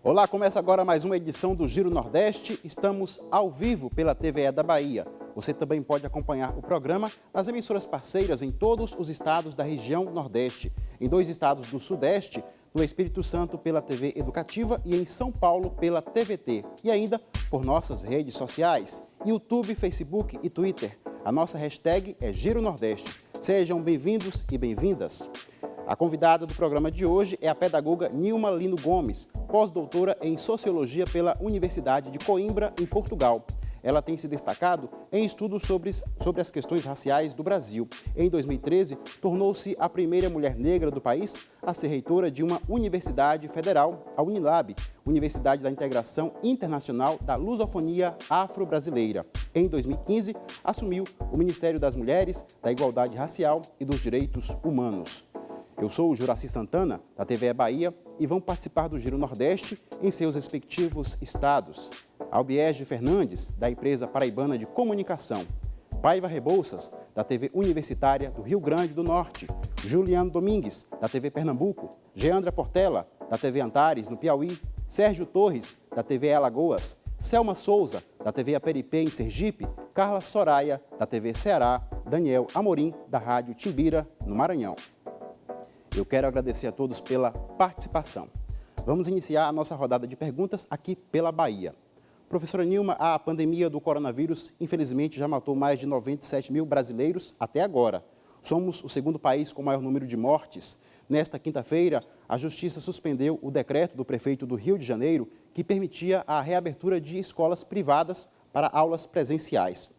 Olá, começa agora mais uma edição do Giro Nordeste. Estamos ao vivo pela TVE da Bahia. Você também pode acompanhar o programa nas emissoras parceiras em todos os estados da região Nordeste, em 2 estados do Sudeste, no Espírito Santo pela TV Educativa e em São Paulo pela TVT. E ainda por nossas redes sociais, YouTube, Facebook e Twitter. A nossa hashtag é Giro Nordeste. Sejam bem-vindos e bem-vindas. A convidada do programa de hoje é a pedagoga Nilma Lino Gomes, pós-doutora em Sociologia pela Universidade de Coimbra, em Portugal. Ela tem se destacado em estudos sobre as questões raciais do Brasil. Em 2013, tornou-se a primeira mulher negra do país a ser reitora de uma universidade federal, a Unilab, Universidade da Integração Internacional da Lusofonia Afro-Brasileira. Em 2015, assumiu o Ministério das Mulheres, da Igualdade Racial e dos Direitos Humanos. Eu sou o Juraci Santana, da TVE Bahia, e vamos participar do Giro Nordeste em seus respectivos estados. Albiege Fernandes, da empresa paraibana de comunicação. Paiva Rebouças, da TV Universitária do Rio Grande do Norte. Juliano Domingues, da TV Pernambuco. Geandra Portela, da TV Antares, no Piauí. Sérgio Torres, da TV Alagoas. Selma Souza, da TV Aperipê, em Sergipe. Carla Soraya, da TV Ceará. Daniel Amorim, da Rádio Timbira, no Maranhão. Eu quero agradecer a todos pela participação. Vamos iniciar a nossa rodada de perguntas aqui pela Bahia. Professora Nilma, a pandemia do coronavírus, infelizmente, já matou mais de 97 mil brasileiros até agora. Somos o segundo país com maior número de mortes. Nesta quinta-feira, a Justiça suspendeu o decreto do prefeito do Rio de Janeiro que permitia a reabertura de escolas privadas para aulas presenciais.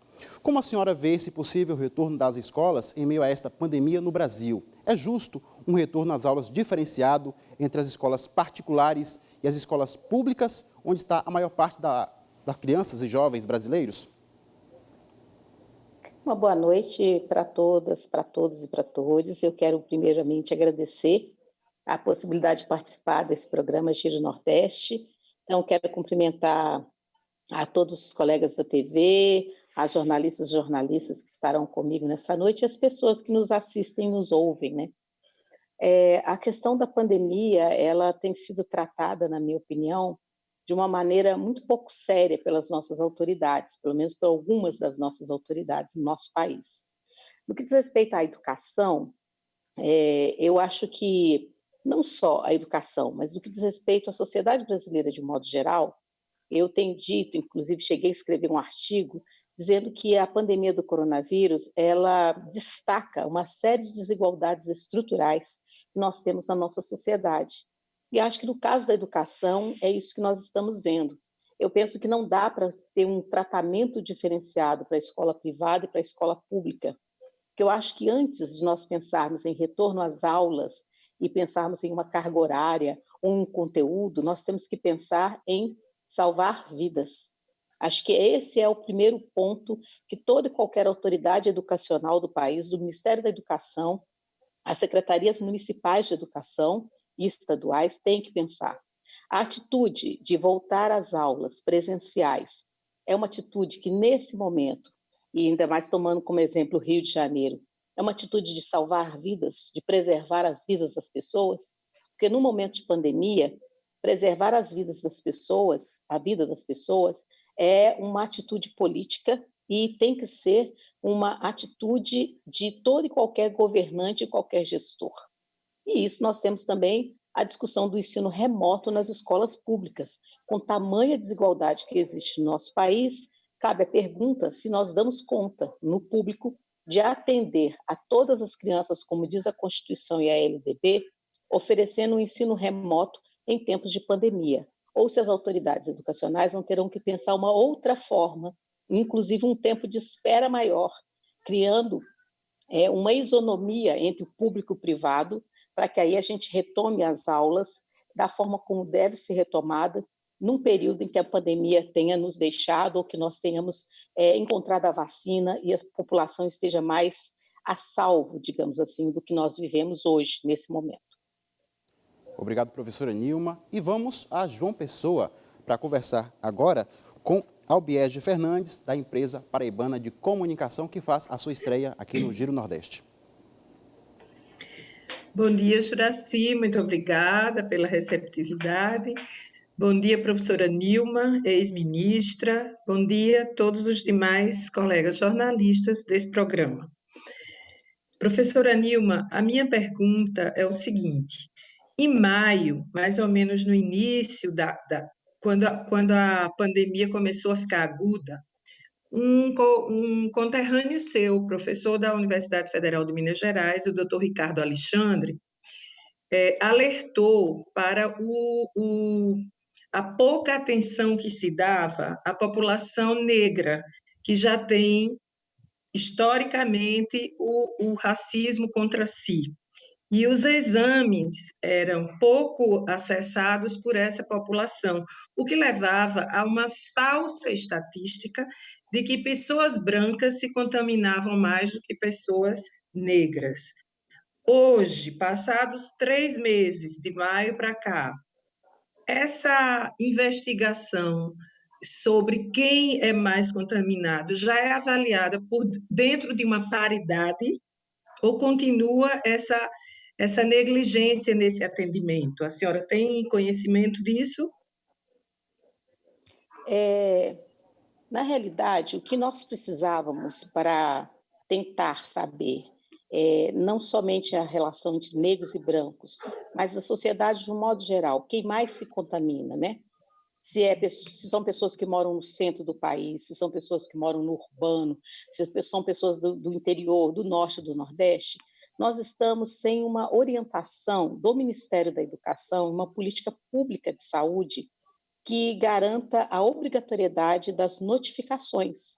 Como a senhora vê esse possível retorno das escolas em meio a esta pandemia no Brasil? É justo um retorno às aulas diferenciado entre as escolas particulares e as escolas públicas, onde está a maior parte das crianças e jovens brasileiros? Uma boa noite para todas, para todos e para todos. Eu quero primeiramente agradecer a possibilidade de participar desse programa Giro Nordeste. Então, quero cumprimentar a todos os colegas da TV, as jornalistas e jornalistas que estarão comigo nessa noite e as pessoas que nos assistem e nos ouvem, né? A questão da pandemia, ela tem sido tratada, na minha opinião, de uma maneira muito pouco séria pelas nossas autoridades, pelo menos por algumas das nossas autoridades no nosso país. No que diz respeito à educação, eu acho que não só a educação, mas no que diz respeito à sociedade brasileira de um modo geral, eu tenho dito, inclusive cheguei a escrever um artigo, dizendo que a pandemia do coronavírus, ela destaca uma série de desigualdades estruturais que nós temos na nossa sociedade. E acho que no caso da educação, é isso que nós estamos vendo. Eu penso que não dá para ter um tratamento diferenciado para a escola privada e para a escola pública, porque eu acho que antes de nós pensarmos em retorno às aulas e pensarmos em uma carga horária ou um conteúdo, nós temos que pensar em salvar vidas. Acho que esse é o primeiro ponto que toda e qualquer autoridade educacional do país, do Ministério da Educação, as secretarias municipais de educação e estaduais têm que pensar. A atitude de voltar às aulas presenciais é uma atitude que, nesse momento, e ainda mais tomando como exemplo o Rio de Janeiro, é uma atitude de salvar vidas, de preservar as vidas das pessoas, porque no momento de pandemia, preservar as vidas das pessoas, a vida das pessoas, é uma atitude política e tem que ser uma atitude de todo e qualquer governante e qualquer gestor. E isso nós temos também a discussão do ensino remoto nas escolas públicas. Com tamanha desigualdade que existe no nosso país, cabe a pergunta se nós damos conta, no público, de atender a todas as crianças, como diz a Constituição e a LDB, oferecendo um ensino remoto em tempos de pandemia, ou se as autoridades educacionais não terão que pensar uma outra forma, inclusive um tempo de espera maior, criando uma isonomia entre o público e o privado, para que aí a gente retome as aulas da forma como deve ser retomada, num período em que a pandemia tenha nos deixado, ou que nós tenhamos encontrado a vacina e a população esteja mais a salvo, digamos assim, do que nós vivemos hoje, nesse momento. Obrigado, professora Nilma. E vamos a João Pessoa para conversar agora com Albiege Fernandes, da empresa paraibana de comunicação, que faz a sua estreia aqui no Giro Nordeste. Bom dia, Juraci, muito obrigada pela receptividade. Bom dia, professora Nilma, ex-ministra. Bom dia a todos os demais colegas jornalistas desse programa. Professora Nilma, a minha pergunta é o seguinte: em maio, mais ou menos no início quando a pandemia começou a ficar aguda, um conterrâneo seu, professor da Universidade Federal de Minas Gerais, o doutor Ricardo Alexandre, alertou para a pouca atenção que se dava à população negra, que já tem, historicamente, o racismo contra si. E os exames eram pouco acessados por essa população, o que levava a uma falsa estatística de que pessoas brancas se contaminavam mais do que pessoas negras. Hoje, passados 3 meses, de maio para cá, essa investigação sobre quem é mais contaminado já é avaliada por dentro de uma paridade ou continua essa negligência nesse atendimento? A senhora tem conhecimento disso? Na realidade, o que nós precisávamos para tentar saber não somente a relação entre negros e brancos, mas a sociedade de um modo geral, quem mais se contamina, né? Se são pessoas que moram no centro do país, se são pessoas que moram no urbano, se são pessoas do interior, do norte, do nordeste, nós estamos sem uma orientação do Ministério da Educação, uma política pública de saúde que garanta a obrigatoriedade das notificações.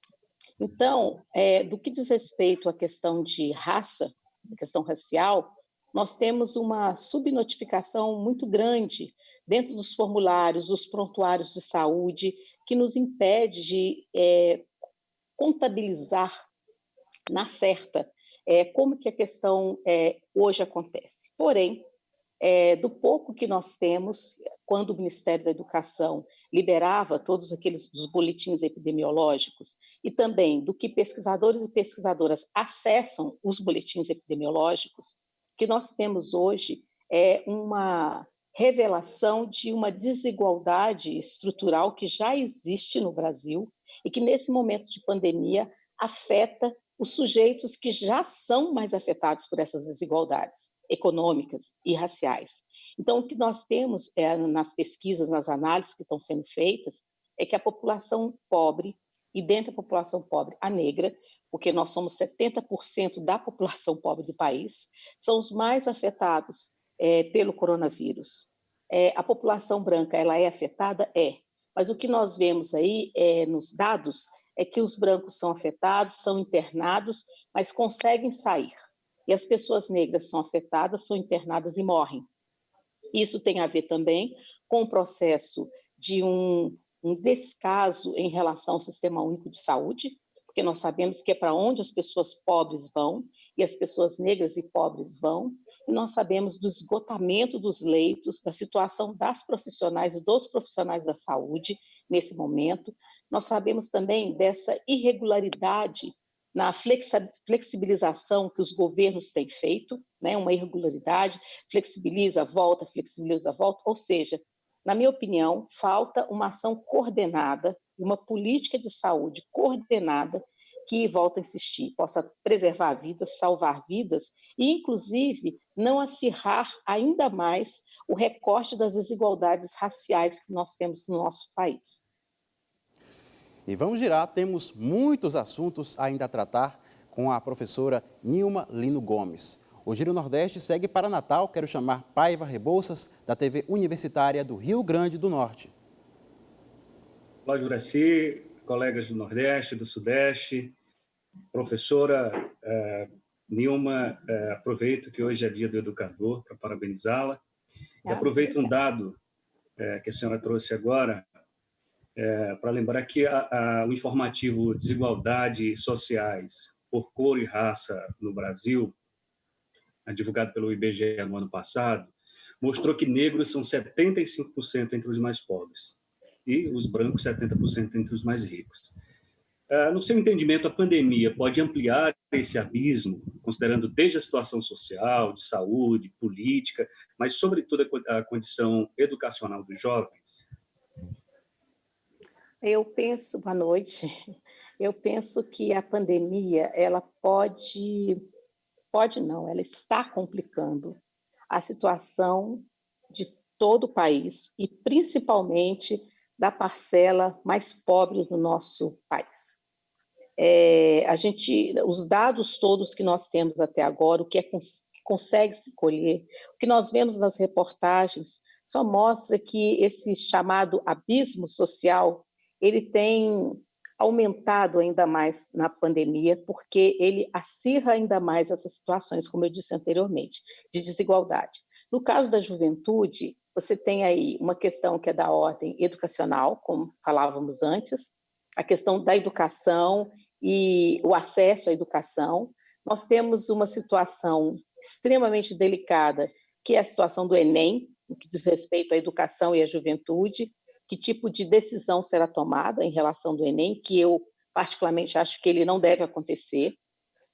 Então, do que diz respeito à questão de raça, a questão racial, nós temos uma subnotificação muito grande dentro dos formulários, dos prontuários de saúde, que nos impede de contabilizar na certa como que a questão hoje acontece. Porém, do pouco que nós temos, quando o Ministério da Educação liberava todos aqueles dos boletins epidemiológicos e também do que pesquisadores e pesquisadoras acessam os boletins epidemiológicos, que nós temos hoje é uma revelação de uma desigualdade estrutural que já existe no Brasil e que, nesse momento de pandemia, afeta os sujeitos que já são mais afetados por essas desigualdades econômicas e raciais. Então, o que nós temos nas pesquisas, nas análises que estão sendo feitas, é que a população pobre, e dentro da população pobre, a negra, porque nós somos 70% da população pobre do país, são os mais afetados pelo coronavírus. A população branca, ela é afetada? Mas o que nós vemos aí nos dados é que os brancos são afetados, são internados, mas conseguem sair. E as pessoas negras são afetadas, são internadas e morrem. Isso tem a ver também com o processo de um descaso em relação ao Sistema Único de Saúde, porque nós sabemos que é para onde as pessoas pobres vão, e as pessoas negras e pobres vão, e nós sabemos do esgotamento dos leitos, da situação das profissionais e dos profissionais da saúde nesse momento. Nós sabemos também dessa irregularidade na flexibilização que os governos têm feito, né? Uma irregularidade, flexibiliza, volta, ou seja, na minha opinião, falta uma ação coordenada, uma política de saúde coordenada que, volto a insistir, possa preservar vidas, salvar vidas e, inclusive, não acirrar ainda mais o recorte das desigualdades raciais que nós temos no nosso país. E vamos girar, temos muitos assuntos ainda a tratar com a professora Nilma Lino Gomes. O Giro Nordeste segue para Natal. Quero chamar Paiva Rebouças, da TV Universitária do Rio Grande do Norte. Olá, Juraci, colegas do Nordeste, do Sudeste, professora Nilma, aproveito que hoje é dia do educador para parabenizá-la. E aproveito um dado que a senhora trouxe agora, para lembrar que o informativo Desigualdades Sociais por Cor e Raça no Brasil, divulgado pelo IBGE no ano passado, mostrou que negros são 75% entre os mais pobres e os brancos 70% entre os mais ricos. No seu entendimento, a pandemia pode ampliar esse abismo, considerando desde a situação social, de saúde, política, mas sobretudo a condição educacional dos jovens? Boa noite. Eu penso que a pandemia, ela pode não, ela está complicando a situação de todo o país e principalmente da parcela mais pobre do nosso país. Os dados todos que nós temos até agora, o que consegue se colher, o que nós vemos nas reportagens, só mostra que esse chamado abismo social, ele tem aumentado ainda mais na pandemia, porque ele acirra ainda mais essas situações, como eu disse anteriormente, de desigualdade. No caso da juventude, você tem aí uma questão que é da ordem educacional, como falávamos antes, a questão da educação e o acesso à educação. Nós temos uma situação extremamente delicada, que é a situação do Enem, no que diz respeito à educação e à juventude, que tipo de decisão será tomada em relação do Enem, que eu particularmente acho que ele não deve acontecer.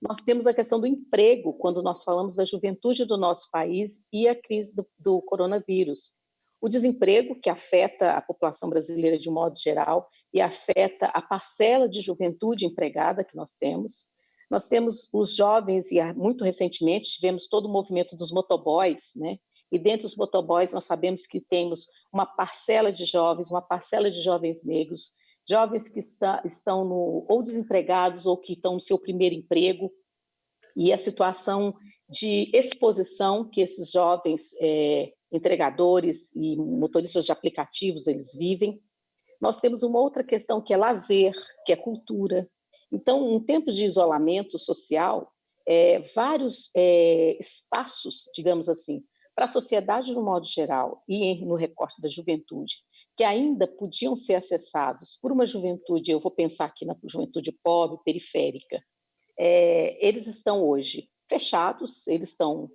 Nós temos a questão do emprego, quando nós falamos da juventude do nosso país e a crise do coronavírus. O desemprego, que afeta a população brasileira de um modo geral e afeta a parcela de juventude empregada que nós temos. Nós temos os jovens, e muito recentemente tivemos todo o movimento dos motoboys, né? E dentro dos motoboys nós sabemos que temos uma parcela de jovens negros, jovens que estão ou desempregados ou que estão no seu primeiro emprego, e a situação de exposição que esses jovens entregadores e motoristas de aplicativos eles vivem. Nós temos uma outra questão que é lazer, que é cultura. Então, em tempos de isolamento social, vários espaços, digamos assim, para a sociedade no modo geral e no recorte da juventude, que ainda podiam ser acessados por uma juventude, eu vou pensar aqui na juventude pobre, periférica, eles estão hoje fechados, eles estão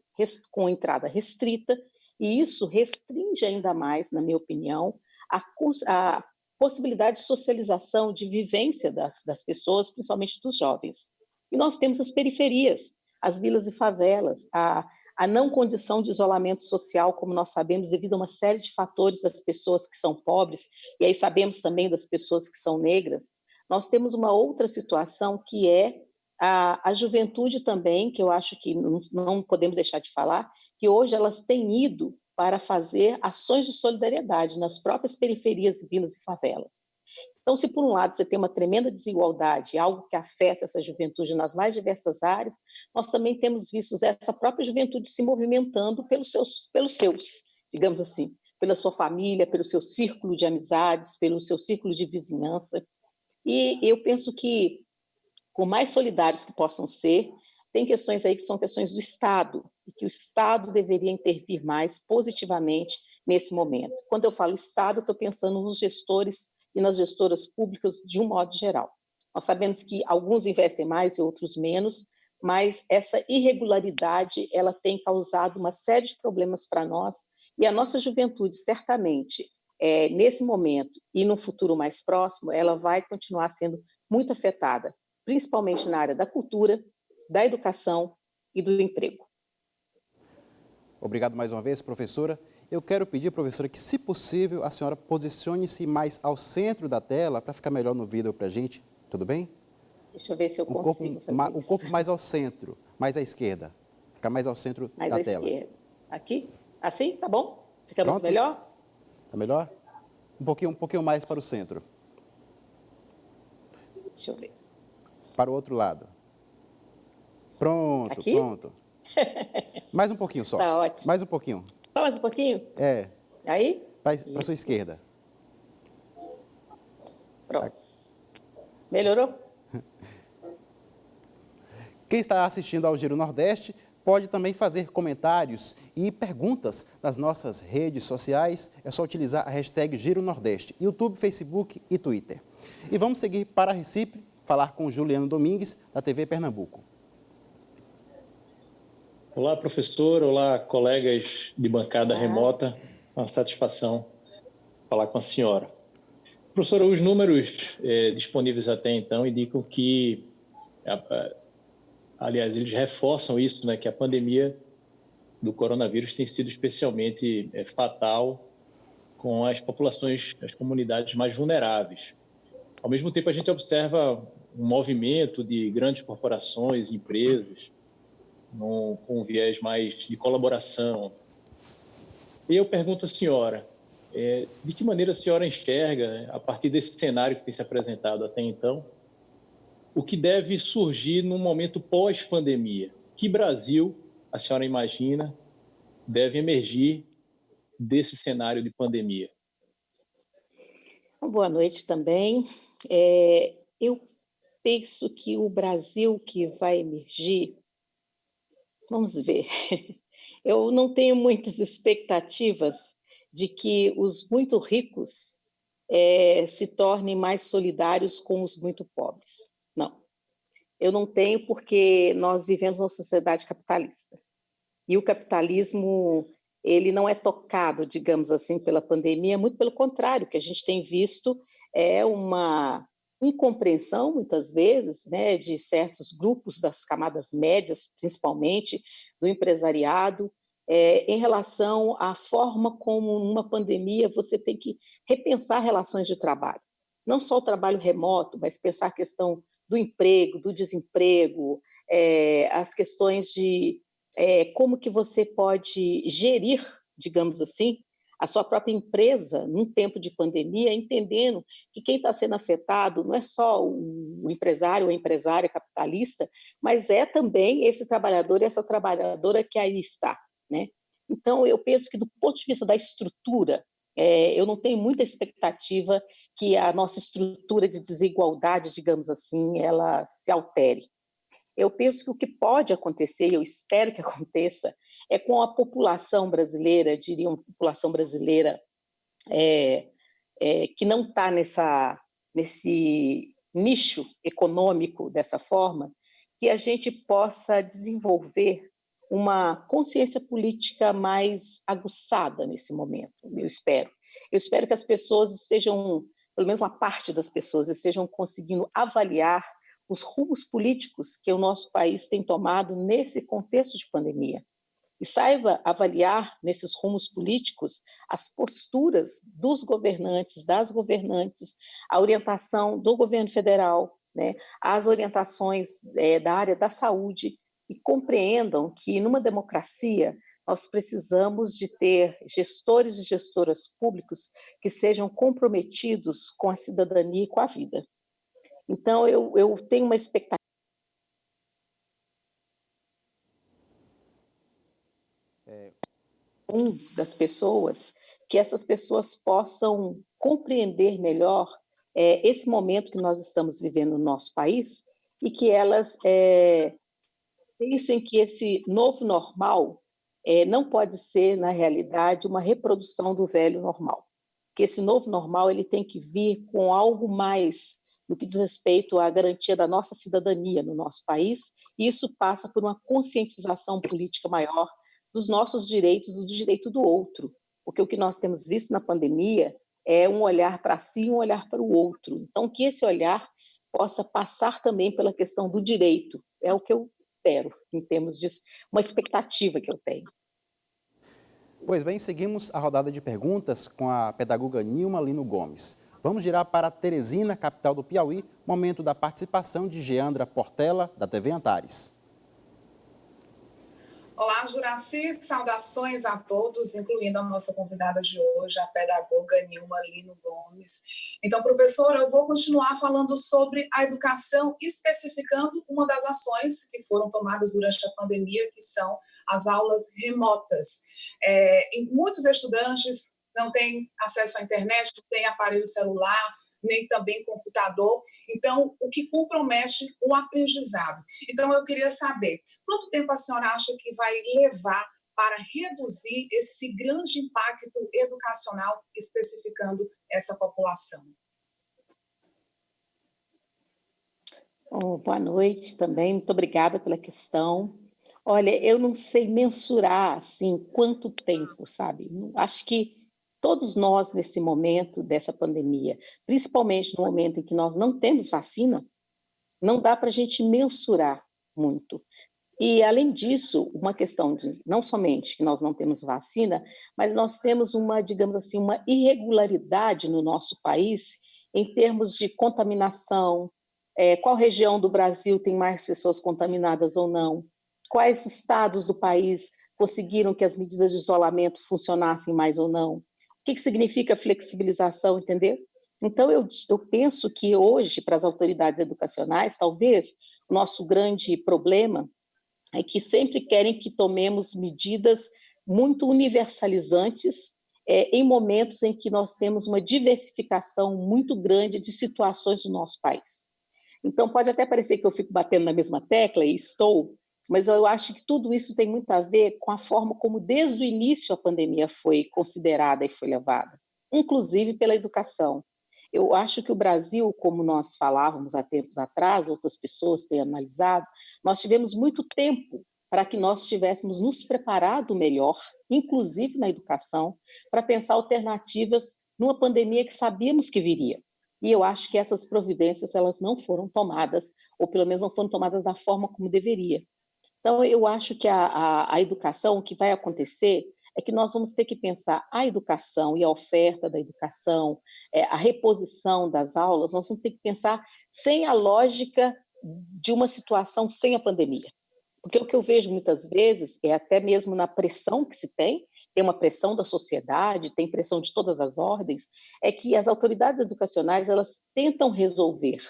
com entrada restrita, e isso restringe ainda mais, na minha opinião, a possibilidade de socialização, de vivência das pessoas, principalmente dos jovens. E nós temos as periferias, as vilas e favelas, a não condição de isolamento social, como nós sabemos, devido a uma série de fatores das pessoas que são pobres, e aí sabemos também das pessoas que são negras. Nós temos uma outra situação que é a juventude também, que eu acho que não podemos deixar de falar, que hoje elas têm ido para fazer ações de solidariedade nas próprias periferias, vilas e favelas. Então, se por um lado você tem uma tremenda desigualdade, algo que afeta essa juventude nas mais diversas áreas, nós também temos visto essa própria juventude se movimentando pelos seus, digamos assim, pela sua família, pelo seu círculo de amizades, pelo seu círculo de vizinhança. E eu penso que, por mais solidários que possam ser, tem questões aí que são questões do Estado, e que o Estado deveria intervir mais positivamente nesse momento. Quando eu falo Estado, eu estou pensando nos gestores e nas gestoras públicas de um modo geral. Nós sabemos que alguns investem mais e outros menos, mas essa irregularidade ela tem causado uma série de problemas para nós, e a nossa juventude, certamente, nesse momento e no futuro mais próximo, ela vai continuar sendo muito afetada, principalmente na área da cultura, da educação e do emprego. Obrigado mais uma vez, professora. Eu quero pedir, professora, que, se possível, a senhora posicione-se mais ao centro da tela para ficar melhor no vídeo para a gente. Tudo bem? Deixa eu ver se eu consigo fazer isso. Um corpo mais ao centro, mais à esquerda. Ficar mais ao centro mais da à tela. Esquerda. Aqui? Assim? Tá bom? Ficamos Pronto? melhor? Tá melhor? Um pouquinho mais para o centro. Deixa eu ver. Para o outro lado. Pronto, Aqui? pronto. Mais um pouquinho só. Tá ótimo. Mais um pouquinho. Só mais um pouquinho? É. Aí? Para a sua esquerda. Pronto. Melhorou? Quem está assistindo ao Giro Nordeste pode também fazer comentários e perguntas nas nossas redes sociais. É só utilizar a hashtag Giro Nordeste, YouTube, Facebook e Twitter. E vamos seguir para Recife, falar com Juliano Domingues, da TV Pernambuco. Olá, professor. Olá, colegas de bancada remota. Uma satisfação falar com a senhora. Professora, os números disponíveis até então indicam que, aliás, eles reforçam isso, né, que a pandemia do coronavírus tem sido especialmente fatal com as populações, as comunidades mais vulneráveis. Ao mesmo tempo, a gente observa um movimento de grandes corporações, empresas, com um viés mais de colaboração. E eu pergunto à senhora, de que maneira a senhora enxerga, né, a partir desse cenário que tem se apresentado até então, o que deve surgir no momento pós-pandemia? Que Brasil, a senhora imagina, deve emergir desse cenário de pandemia? Boa noite também. Eu penso que o Brasil que vai emergir, vamos ver, eu não tenho muitas expectativas de que os muito ricos se tornem mais solidários com os muito pobres. Não, eu não tenho, porque nós vivemos numa sociedade capitalista. E o capitalismo, ele não é tocado, digamos assim, pela pandemia, muito pelo contrário, o que a gente tem visto é uma incompreensão, muitas vezes, né, de certos grupos das camadas médias, principalmente do empresariado, em relação à forma como, numa pandemia, você tem que repensar relações de trabalho. Não só o trabalho remoto, mas pensar a questão do emprego, do desemprego, as questões de como que você pode gerir, digamos assim, a sua própria empresa num tempo de pandemia, entendendo que quem está sendo afetado não é só o empresário ou a empresária capitalista, mas é também esse trabalhador e essa trabalhadora que aí está, né? Então, eu penso que, do ponto de vista da estrutura, eu não tenho muita expectativa que a nossa estrutura de desigualdade, digamos assim, ela se altere. Eu penso que o que pode acontecer, e eu espero que aconteça, é com a população brasileira, diria uma população brasileira que não está nesse nicho econômico dessa forma, que a gente possa desenvolver uma consciência política mais aguçada nesse momento, eu espero. Eu espero que as pessoas estejam, pelo menos uma parte das pessoas, estejam conseguindo avaliar os rumos políticos que o nosso país tem tomado nesse contexto de pandemia. E saiba avaliar nesses rumos políticos as posturas dos governantes, das governantes, a orientação do governo federal, né, as orientações da área da saúde, e compreendam que, numa democracia, nós precisamos de ter gestores e gestoras públicos que sejam comprometidos com a cidadania e com a vida. Então, eu tenho uma expectativa das pessoas, que essas pessoas possam compreender melhor esse momento que nós estamos vivendo no nosso país, e que elas pensem que esse novo normal não pode ser, na realidade, uma reprodução do velho normal. Que esse novo normal ele tem que vir com algo mais no que diz respeito à garantia da nossa cidadania no nosso país, e isso passa por uma conscientização política maior dos nossos direitos e do direito do outro, porque o que nós temos visto na pandemia é um olhar para si e um olhar para o outro. Então, que esse olhar possa passar também pela questão do direito, é o que eu espero, em termos de uma expectativa que eu tenho. Pois bem, seguimos a rodada de perguntas com a pedagoga Nilma Lino Gomes. Vamos girar para Teresina, capital do Piauí, momento da participação de Geandra Portela, da TV Antares. Olá, Juraci, saudações a todos, incluindo a nossa convidada de hoje, a pedagoga Nilma Lino Gomes. Então, professora, eu vou continuar falando sobre a educação, especificando uma das ações que foram tomadas durante a pandemia, que são as aulas remotas. Muitos estudantes não têm acesso à internet, não têm aparelho celular, nem também computador, então o que compromete o aprendizado. Então eu queria saber, quanto tempo a senhora acha que vai levar para reduzir esse grande impacto educacional, especificando essa população? Boa noite também, muito obrigada pela questão. Olha, eu não sei mensurar assim quanto tempo, sabe? Acho que todos nós, nesse momento dessa pandemia, principalmente no momento em que nós não temos vacina, não dá para a gente mensurar muito. E, além disso, uma questão de não somente que nós não temos vacina, mas nós temos uma, digamos assim, uma irregularidade no nosso país em termos de contaminação, qual região do Brasil tem mais pessoas contaminadas ou não, quais estados do país conseguiram que as medidas de isolamento funcionassem mais ou não, o que significa flexibilização, entendeu? Então, eu penso que hoje, para as autoridades educacionais, talvez o nosso grande problema é que sempre querem que tomemos medidas muito universalizantes em momentos em que nós temos uma diversificação muito grande de situações do nosso país. Então, pode até parecer que eu fico batendo na mesma tecla, e estou, mas eu acho que tudo isso tem muito a ver com a forma como, desde o início, a pandemia foi considerada e foi levada, inclusive pela educação. Eu acho que o Brasil, como nós falávamos há tempos atrás, outras pessoas têm analisado, nós tivemos muito tempo para que nós tivéssemos nos preparado melhor, inclusive na educação, para pensar alternativas numa pandemia que sabíamos que viria. E eu acho que essas providências elas não foram tomadas, ou pelo menos não foram tomadas da forma como deveria. Então, eu acho que a educação, o que vai acontecer é que nós vamos ter que pensar a educação e a oferta da educação, a reposição das aulas, nós vamos ter que pensar sem a lógica de uma situação sem a pandemia. Porque o que eu vejo muitas vezes, é até mesmo na pressão que se tem uma pressão da sociedade, tem pressão de todas as ordens, é que as autoridades educacionais elas tentam resolver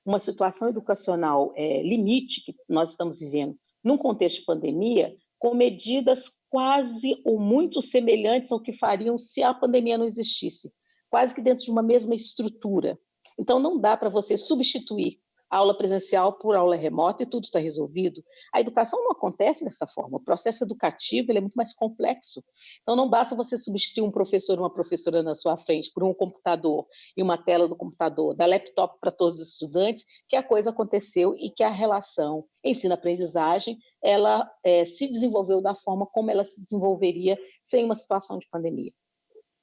uma situação educacional limite que nós estamos vivendo num contexto de pandemia, com medidas quase ou muito semelhantes ao que fariam se a pandemia não existisse, quase que dentro de uma mesma estrutura. Então, não dá para você substituir a aula presencial por aula remota e tudo está resolvido. A educação não acontece dessa forma. O processo educativo ele é muito mais complexo. Então, não basta você substituir um professor ou uma professora na sua frente por um computador e uma tela do computador, dar laptop para todos os estudantes, que a coisa aconteceu e que a relação ensino-aprendizagem ela se desenvolveu da forma como ela se desenvolveria sem uma situação de pandemia.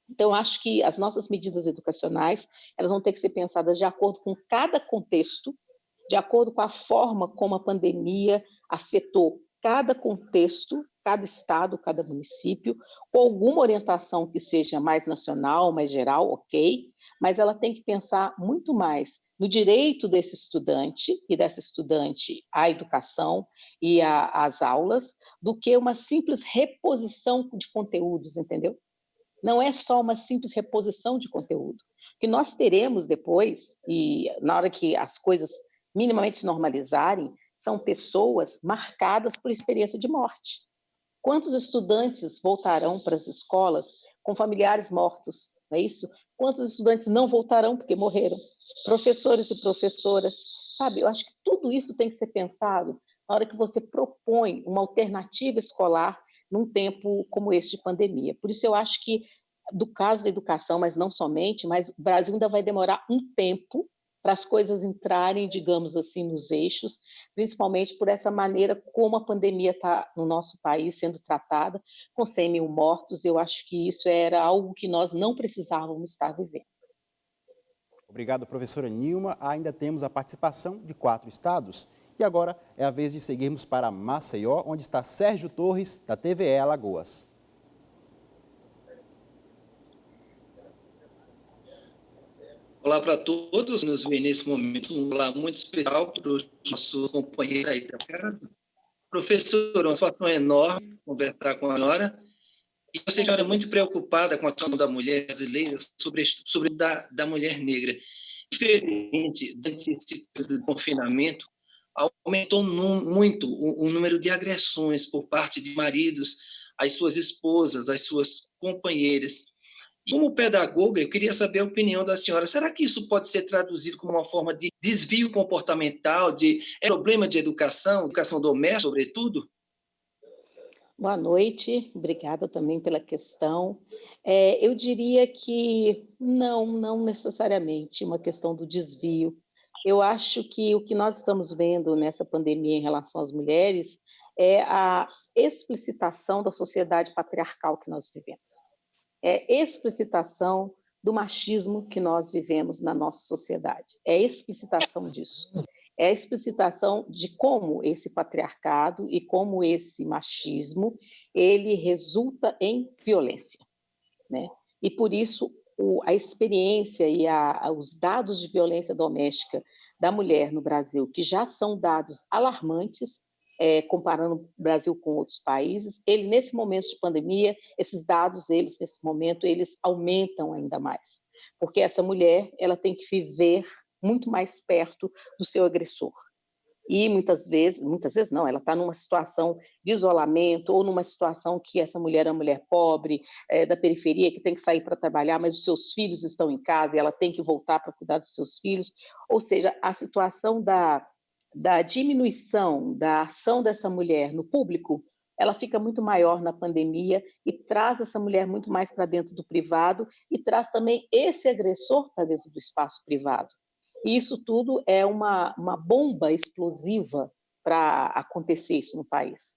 Então, acho que as nossas medidas educacionais elas vão ter que ser pensadas de acordo com cada contexto, de acordo com a forma como a pandemia afetou cada contexto, cada estado, cada município, com alguma orientação que seja mais nacional, mais geral, ok, mas ela tem que pensar muito mais no direito desse estudante e dessa estudante à educação e às aulas, do que uma simples reposição de conteúdos, entendeu? Não é só uma simples reposição de conteúdo. O que nós teremos depois, e na hora que as coisas minimamente se normalizarem, são pessoas marcadas por experiência de morte. Quantos estudantes voltarão para as escolas com familiares mortos, não é isso? Quantos estudantes não voltarão porque morreram? Professores e professoras, sabe? Eu acho que tudo isso tem que ser pensado na hora que você propõe uma alternativa escolar num tempo como esse de pandemia. Por isso eu acho que, do caso da educação, mas não somente, mas o Brasil ainda vai demorar um tempo para as coisas entrarem, digamos assim, nos eixos, principalmente por essa maneira como a pandemia está no nosso país sendo tratada, com 100 mil mortos. Eu acho que isso era algo que nós não precisávamos estar vivendo. Obrigado, professora Nilma. Ainda temos a participação de 4 estados. E agora é a vez de seguirmos para Maceió, onde está Sérgio Torres, da TVE Alagoas. Olá para todos, nos vê nesse momento um olá muito especial para os nossos companheiros aí da casa. Professora, uma satisfação enorme conversar com a senhora. E eu sei que a senhora é muito preocupada com a questão da mulher brasileira, sobre da mulher negra. Diferente durante esse período de confinamento, aumentou muito o número de agressões por parte de maridos às suas esposas, às suas companheiras. Como pedagoga, eu queria saber a opinião da senhora. Será que isso pode ser traduzido como uma forma de desvio comportamental, de problema de educação doméstica, sobretudo? Boa noite, obrigada também pela questão. Eu diria que não necessariamente uma questão do desvio. Eu acho que o que nós estamos vendo nessa pandemia em relação às mulheres é a explicitação da sociedade patriarcal que nós vivemos. É explicitação do machismo que nós vivemos na nossa sociedade. É explicitação disso. É a explicitação de como esse patriarcado e como esse machismo ele resulta em violência, né? E por isso a experiência e os dados de violência doméstica da mulher no Brasil, que já são dados alarmantes, comparando o Brasil com outros países, nesse momento de pandemia, esses dados, nesse momento, eles aumentam ainda mais, porque essa mulher, ela tem que viver muito mais perto do seu agressor. E muitas vezes não, ela está numa situação de isolamento ou numa situação que essa mulher é uma mulher pobre, da periferia, que tem que sair para trabalhar, mas os seus filhos estão em casa e ela tem que voltar para cuidar dos seus filhos. Ou seja, a situação da diminuição da ação dessa mulher no público, ela fica muito maior na pandemia e traz essa mulher muito mais para dentro do privado e traz também esse agressor para dentro do espaço privado. E isso tudo é uma bomba explosiva para acontecer isso no país.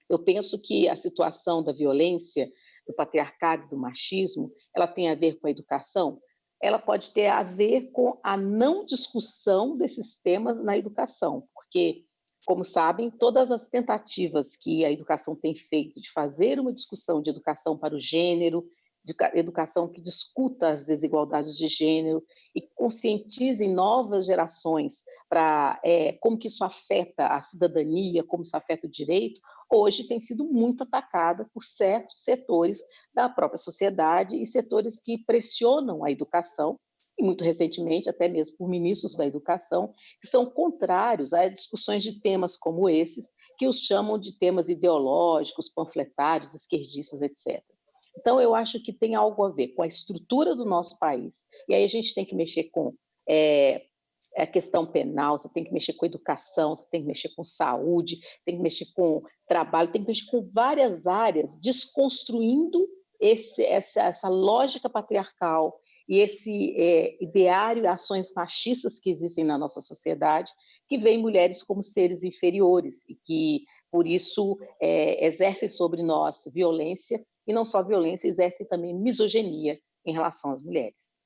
Eu penso que a situação da violência, do patriarcado e do machismo, ela tem a ver com a educação, ela pode ter a ver com a não discussão desses temas na educação, porque, como sabem, todas as tentativas que a educação tem feito de fazer uma discussão de educação para o gênero, de educação que discuta as desigualdades de gênero e conscientize novas gerações para como que isso afeta a cidadania, como isso afeta o direito, hoje tem sido muito atacada por certos setores da própria sociedade e setores que pressionam a educação, e muito recentemente até mesmo por ministros da educação, que são contrários a discussões de temas como esses, que os chamam de temas ideológicos, panfletários, esquerdistas, etc. Então, eu acho que tem algo a ver com a estrutura do nosso país, e aí a gente tem que mexer com a questão penal, você tem que mexer com educação, você tem que mexer com saúde, tem que mexer com trabalho, tem que mexer com várias áreas, desconstruindo essa lógica patriarcal e esse ideário e ações machistas que existem na nossa sociedade, que veem mulheres como seres inferiores e que, por isso, exercem sobre nós violência, e não só violência, exercem também misoginia em relação às mulheres.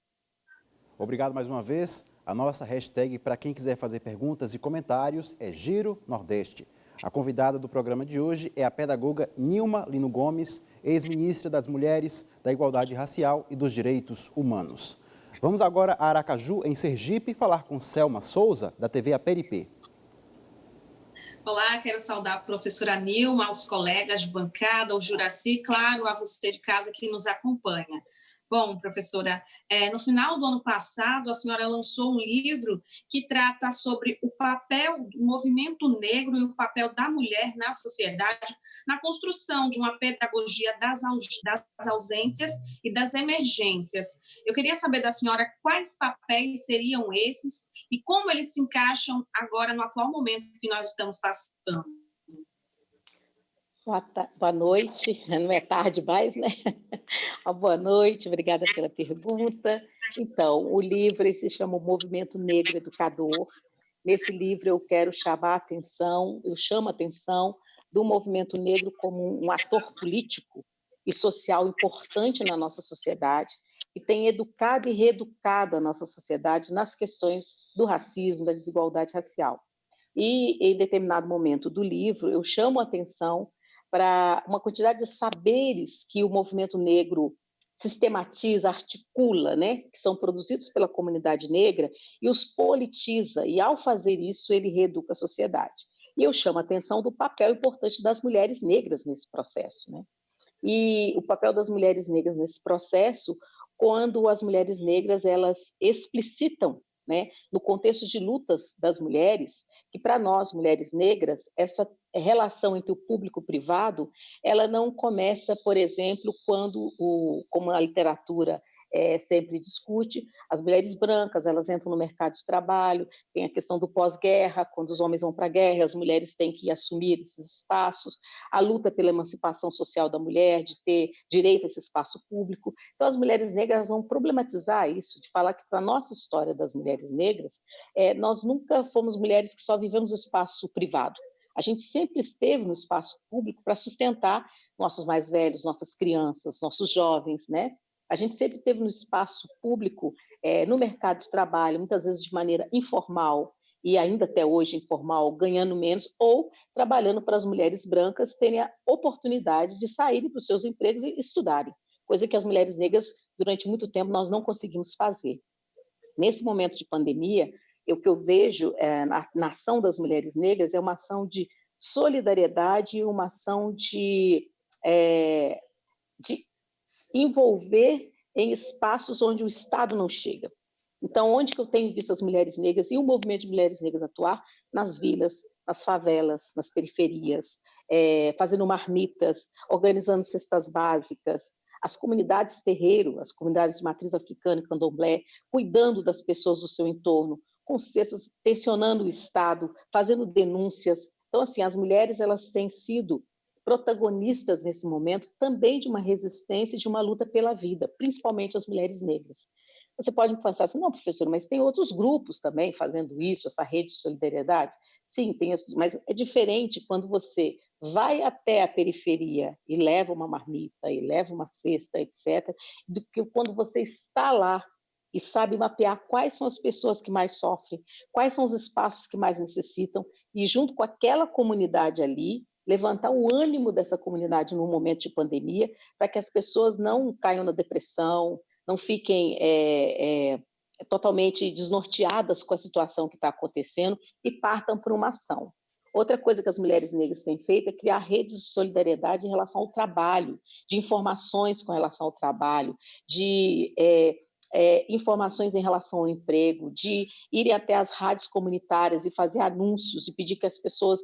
Obrigado mais uma vez. A nossa hashtag para quem quiser fazer perguntas e comentários é Giro Nordeste. A convidada do programa de hoje é a pedagoga Nilma Lino Gomes, ex-ministra das Mulheres, da Igualdade Racial e dos Direitos Humanos. Vamos agora a Aracaju, em Sergipe, falar com Selma Souza, da TV Aperipê. Olá, quero saudar a professora Nilma, aos colegas de bancada, ao Juraci, claro, a você de casa que nos acompanha. Bom, professora, no final do ano passado, a senhora lançou um livro que trata sobre o papel do movimento negro e o papel da mulher na sociedade, na construção de uma pedagogia das ausências e das emergências. Eu queria saber da senhora quais papéis seriam esses e como eles se encaixam agora no atual momento que nós estamos passando. Boa noite, não é tarde mais, né? Boa noite, obrigada pela pergunta. Então, o livro se chama O Movimento Negro Educador. Nesse livro eu quero chamar a atenção, eu chamo a atenção do movimento negro como um ator político e social importante na nossa sociedade, que tem educado e reeducado a nossa sociedade nas questões do racismo, da desigualdade racial. E, em determinado momento do livro, eu chamo a atenção para uma quantidade de saberes que o movimento negro sistematiza, articula, né, que são produzidos pela comunidade negra, e os politiza, e ao fazer isso, ele reeduca a sociedade. E eu chamo a atenção do papel importante das mulheres negras nesse processo, né? E o papel das mulheres negras nesse processo, quando as mulheres negras, elas explicitam, né, no contexto de lutas das mulheres, que para nós, mulheres negras, essa relação entre o público e o privado, ela não começa, por exemplo, quando, como a literatura sempre discute, as mulheres brancas, elas entram no mercado de trabalho, tem a questão do pós-guerra, quando os homens vão para a guerra, as mulheres têm que assumir esses espaços, a luta pela emancipação social da mulher, de ter direito a esse espaço público. Então, as mulheres negras vão problematizar isso, de falar que, para a nossa história das mulheres negras, nós nunca fomos mulheres que só vivemos no espaço privado. A gente sempre esteve no espaço público para sustentar nossos mais velhos, nossas crianças, nossos jovens, né? A gente sempre esteve no espaço público, no mercado de trabalho, muitas vezes de maneira informal, e ainda até hoje informal, ganhando menos, ou trabalhando para as mulheres brancas terem a oportunidade de saírem para os seus empregos e estudarem, coisa que as mulheres negras, durante muito tempo, nós não conseguimos fazer. Nesse momento de pandemia, o que eu vejo na ação das mulheres negras é uma ação de solidariedade e uma ação de envolver em espaços onde o Estado não chega. Então, onde que eu tenho visto as mulheres negras e o movimento de mulheres negras atuar? Nas vilas, nas favelas, nas periferias, fazendo marmitas, organizando cestas básicas, as comunidades terreiro, as comunidades de matriz africana e candomblé, cuidando das pessoas do seu entorno, com cestas, tensionando o Estado, fazendo denúncias. Então, assim, as mulheres elas têm sido protagonistas nesse momento também de uma resistência, de uma luta pela vida, principalmente as mulheres negras. Você pode pensar assim, não, professora, mas tem outros grupos também fazendo isso, essa rede de solidariedade? Sim, tem, mas é diferente quando você vai até a periferia e leva uma marmita, e leva uma cesta, etc., do que quando você está lá e sabe mapear quais são as pessoas que mais sofrem, quais são os espaços que mais necessitam, e junto com aquela comunidade ali, levantar o ânimo dessa comunidade num momento de pandemia, para que as pessoas não caiam na depressão, não fiquem totalmente desnorteadas com a situação que está acontecendo e partam para uma ação. Outra coisa que as mulheres negras têm feito é criar redes de solidariedade em relação ao trabalho, de informações com relação ao trabalho, de informações em relação ao emprego, de irem até as rádios comunitárias e fazer anúncios e pedir que as pessoas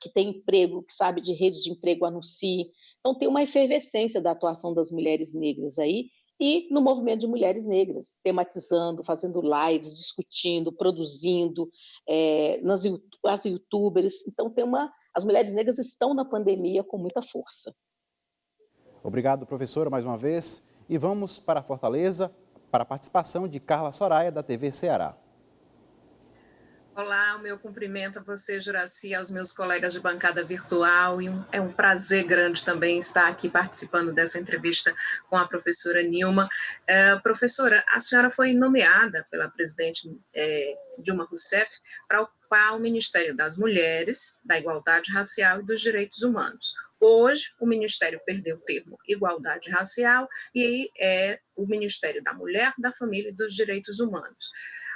que têm emprego, que sabem de redes de emprego, anunciem. Então, tem uma efervescência da atuação das mulheres negras aí, e no movimento de mulheres negras, tematizando, fazendo lives, discutindo, produzindo, as youtubers. Então, as mulheres negras estão na pandemia com muita força. Obrigado, professora, mais uma vez. E vamos para Fortaleza, para a participação de Carla Soraya, da TV Ceará. Olá, o meu cumprimento a você, Juraci, aos meus colegas de bancada virtual, e é um prazer grande também estar aqui participando dessa entrevista com a professora Nilma. Professora, a senhora foi nomeada pela presidente Dilma Rousseff para ocupar o Ministério das Mulheres, da Igualdade Racial e dos Direitos Humanos. Hoje, o Ministério perdeu o termo igualdade racial e é o Ministério da Mulher, da Família e dos Direitos Humanos.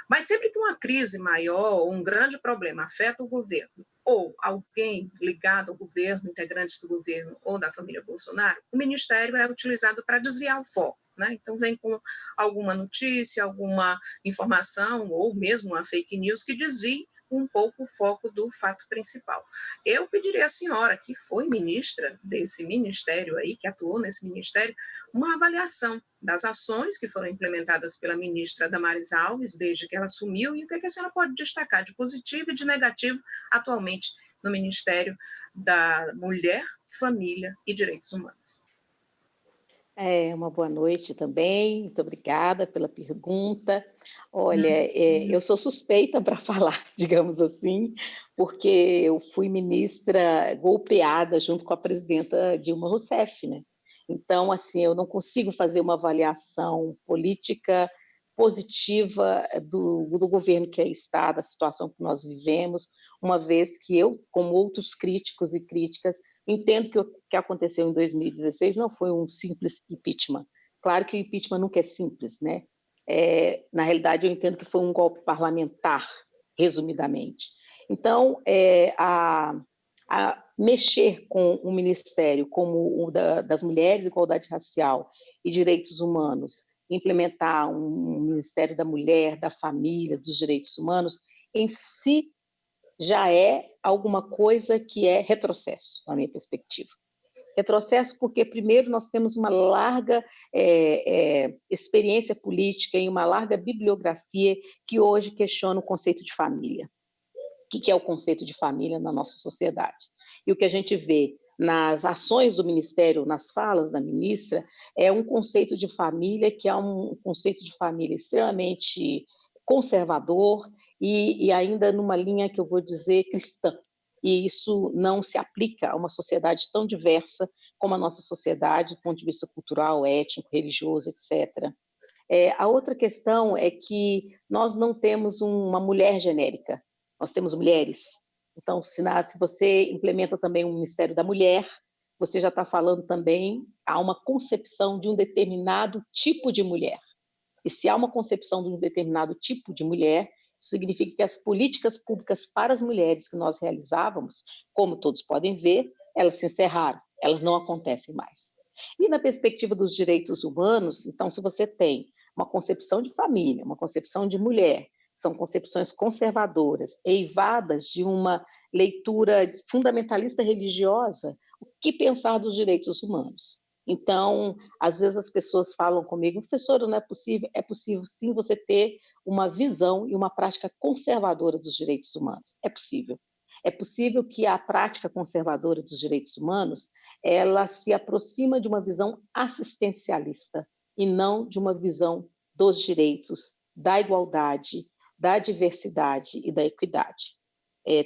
Mas sempre que uma crise maior ou um grande problema afeta o governo, ou alguém ligado ao governo, integrantes do governo ou da família Bolsonaro, o Ministério é utilizado para desviar o foco, né? Então vem com alguma notícia, alguma informação, ou mesmo uma fake news que desvie um pouco o foco do fato principal. Eu pediria à senhora, que foi ministra desse ministério aí, que atuou nesse ministério, uma avaliação das ações que foram implementadas pela ministra Damares Alves desde que ela assumiu e o que a senhora pode destacar de positivo e de negativo atualmente no Ministério da Mulher, Família e Direitos Humanos. Uma boa noite também, muito obrigada pela pergunta. Olha, eu sou suspeita para falar, digamos assim, porque eu fui ministra golpeada junto com a presidenta Dilma Rousseff, né? Então, assim, eu não consigo fazer uma avaliação política positiva do governo que aí está, da situação que nós vivemos, uma vez que eu, como outros críticos e críticas, entendo que o que aconteceu em 2016 não foi um simples impeachment. Claro que o impeachment nunca é simples, né? Na realidade, eu entendo que foi um golpe parlamentar, resumidamente. Então, a mexer com um ministério como o das Mulheres, Igualdade Racial e Direitos Humanos, implementar um Ministério da Mulher, da Família, dos Direitos Humanos, em si já é alguma coisa que é retrocesso, na minha perspectiva. Retrocesso porque, primeiro, nós temos uma larga experiência política e uma larga bibliografia que hoje questiona o conceito de família. O que é o conceito de família na nossa sociedade? E o que a gente vê nas ações do Ministério, nas falas da ministra, é um conceito de família que é um conceito de família extremamente conservador e ainda numa linha que eu vou dizer cristã. E isso não se aplica a uma sociedade tão diversa como a nossa sociedade, do ponto de vista cultural, étnico, religioso, etc. A outra questão é que nós não temos uma mulher genérica, nós temos mulheres. Então, se você implementa também um Ministério da Mulher, você já está falando também, há uma concepção de um determinado tipo de mulher. E se há uma concepção de um determinado tipo de mulher, isso significa que as políticas públicas para as mulheres que nós realizávamos, como todos podem ver, elas se encerraram, elas não acontecem mais. E na perspectiva dos direitos humanos, então, se você tem uma concepção de família, uma concepção de mulher, são concepções conservadoras, eivadas de uma leitura fundamentalista religiosa, o que pensar dos direitos humanos? Então, às vezes as pessoas falam comigo, professora, não é possível? É possível sim você ter uma visão e uma prática conservadora dos direitos humanos. É possível. É possível que a prática conservadora dos direitos humanos, ela se aproxima de uma visão assistencialista e não de uma visão dos direitos, da igualdade, da diversidade e da equidade.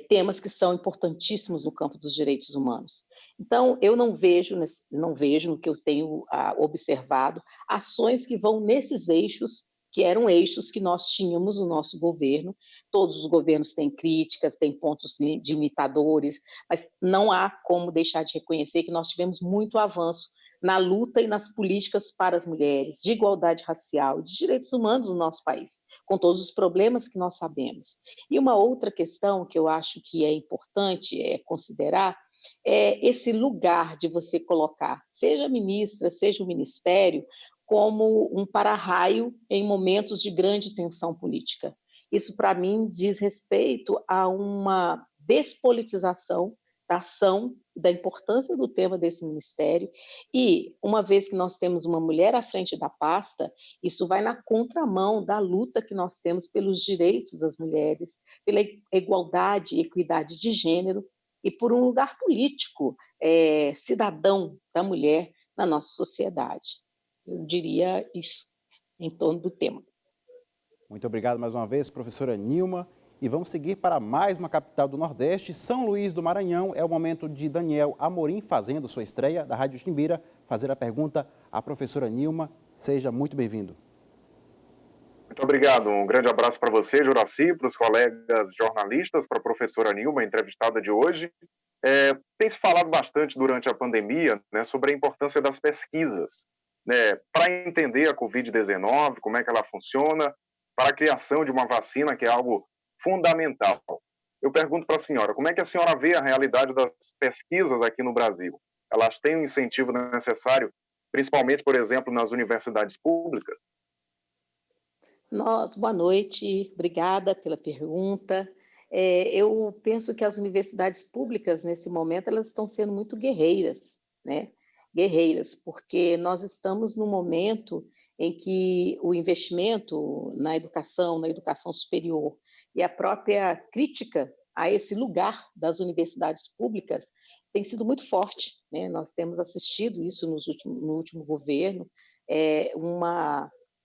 Temas que são importantíssimos no campo dos direitos humanos. Então, eu não vejo no que eu tenho observado, ações que vão nesses eixos, que eram eixos que nós tínhamos no nosso governo. Todos os governos têm críticas, têm pontos limitadores, mas não há como deixar de reconhecer que nós tivemos muito avanço na luta e nas políticas para as mulheres, de igualdade racial, de direitos humanos no nosso país, com todos os problemas que nós sabemos. E uma outra questão que eu acho que é importante considerar é esse lugar de você colocar, seja a ministra, seja o ministério, como um para-raio em momentos de grande tensão política. Isso, para mim, diz respeito a uma despolitização da ação, da importância do tema desse ministério, e uma vez que nós temos uma mulher à frente da pasta, isso vai na contramão da luta que nós temos pelos direitos das mulheres, pela igualdade e equidade de gênero, e por um lugar político, cidadão da mulher na nossa sociedade. Eu diria isso em torno do tema. Muito obrigado mais uma vez, professora Nilma. E vamos seguir para mais uma capital do Nordeste, São Luís do Maranhão. É o momento de Daniel Amorim, fazendo sua estreia da Rádio Timbira, fazer a pergunta à professora Nilma. Seja muito bem-vindo. Muito obrigado. Um grande abraço para você, Juracy, para os colegas jornalistas, para a professora Nilma, entrevistada de hoje. Tem se falado bastante durante a pandemia, né, sobre a importância das pesquisas, né, para entender a Covid-19, como é que ela funciona, para a criação de uma vacina, que é algo fundamental. Eu pergunto para a senhora, como é que a senhora vê a realidade das pesquisas aqui no Brasil? Elas têm o incentivo necessário, principalmente, por exemplo, nas universidades públicas? Boa noite, obrigada pela pergunta. Eu penso que as universidades públicas, nesse momento, elas estão sendo muito guerreiras, né? Guerreiras, porque nós estamos num momento em que o investimento na educação superior e a própria crítica a esse lugar das universidades públicas tem sido muito forte, né? Nós temos assistido isso no último governo,